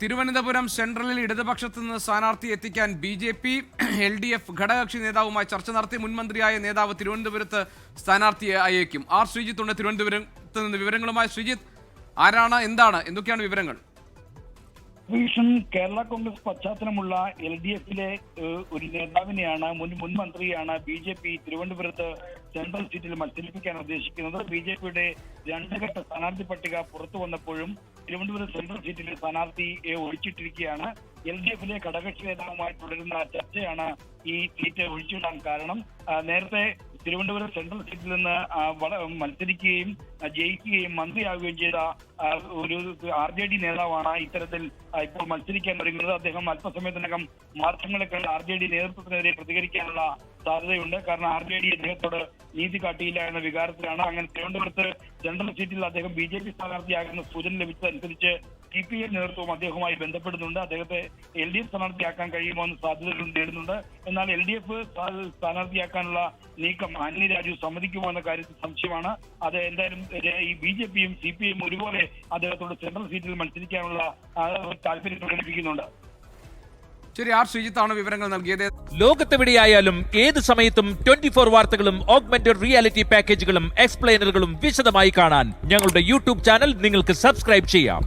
തിരുവനന്തപുരം സെൻട്രലിൽ ഇടതുപക്ഷത്തു നിന്ന് സ്ഥാനാർത്ഥി എത്തിക്കാൻ ബി.ജെ.പി. എൽ.ഡി.എഫ്. ഘടകകക്ഷി നേതാവുമായി ചർച്ച നടത്തി. മുൻമന്ത്രിയായ നേതാവ് തിരുവനന്തപുരത്ത് സ്ഥാനാർത്ഥിയെ അയക്കും. ആർ ശ്രീജിത്ത് ഉണ്ട് തിരുവനന്തപുരത്ത് നിന്ന് വിവരങ്ങളുമായി. ശ്രീജിത്ത്, ആരാണ്, എന്തൊക്കെയാണ് വിവരങ്ങൾ? കേരള കോൺഗ്രസ് പശ്ചാത്തലമുള്ള എൽ.ഡി.എഫിലെ ഒരു നേതാവിനെയാണ് മുൻമന്ത്രിയാണ് ബി.ജെ.പി. തിരുവനന്തപുരത്ത് സെൻട്രൽ സീറ്റിൽ മത്സരിപ്പിക്കാൻ ഉദ്ദേശിക്കുന്നത്. ബി.ജെ.പിയുടെ രണ്ടുഘട്ട സ്ഥാനാർത്ഥി പട്ടിക പുറത്തു വന്നപ്പോഴും തിരുവനന്തപുരം സെൻട്രൽ സീറ്റിലെ സ്ഥാനാർത്ഥിയെ ഒഴിച്ചിട്ടിരിക്കുകയാണ്. എൽ.ഡി.എഫിലെ ഘടകകക്ഷി നേതാവുമായി തുടരുന്ന ചർച്ചയാണ് ഈ സീറ്റ് ഒഴിച്ചിടാൻ കാരണം. നേരത്തെ തിരുവനന്തപുരം സെൻട്രൽ സീറ്റിൽ നിന്ന് മത്സരിക്കുകയും ജയിക്കുകയും മന്ത്രിയാവുകയും ചെയ്ത ഒരു ആർ.ജെ.ഡി. നേതാവാണ് ഇത്തരത്തിൽ ഇപ്പോൾ മത്സരിക്കാൻ ഒരുങ്ങുന്നത്. അദ്ദേഹം അല്പസമയത്തിനകം മാർച്ചങ്ങളെ കണ്ട് ആർ.ജെ.ഡി. നേതൃത്വത്തിനെതിരെ പ്രതികരിക്കാനുള്ള സാധ്യതയുണ്ട്. കാരണം ആർ.ജെ.ഡി. അദ്ദേഹത്തോട് നീതി കാട്ടിയില്ല എന്ന വികാരത്തിലാണ്. അങ്ങനെ തിരുവനന്തപുരത്ത് സെൻട്രൽ സീറ്റിൽ അദ്ദേഹം ബി.ജെ.പി. സ്ഥാനാർത്ഥിയാകുന്ന സൂചന ലഭിച്ചതനുസരിച്ച് സി.പി.എം നേതൃത്വം അദ്ദേഹവുമായി ബന്ധപ്പെടുന്നുണ്ട്. അദ്ദേഹത്തെ എൽ.ഡി.എഫ്. സ്ഥാനാർത്ഥിയാക്കാൻ കഴിയുമോ എന്ന സാധ്യതകൾ നേടുന്നുണ്ട്. എന്നാൽ എൽ.ഡി.എഫ്. സ്ഥാനാർത്ഥിയാക്കാനുള്ള നീക്കം ആന്റണി രാജു സമ്മതിക്കുമോ എന്ന കാര്യത്തിൽ സംശയമാണ്. അത് എന്തായാലും ഈ ബി.ജെ.പിയും സി.പി.എം ഒരുപോലെ അദ്ദേഹത്തോട് സെൻട്രൽ സീറ്റിൽ മത്സരിക്കാനുള്ള താല്പര്യം പ്രകടിപ്പിക്കുന്നുണ്ട്. ശരി, ആർ ശ്രീജിത്താണ് വിവരങ്ങൾ നൽകിയത്. ലോകത്തെവിടെയായാലും ഏത് സമയത്തും 24 വാർത്തകളും ഓഗ്മെന്റഡ് റിയാലിറ്റി പാക്കേജുകളും എക്സ്പ്ലെയിനറുകളും വിശദമായി കാണാൻ ഞങ്ങളുടെ യൂട്യൂബ് ചാനൽ നിങ്ങൾക്ക് സബ്സ്ക്രൈബ് ചെയ്യാം.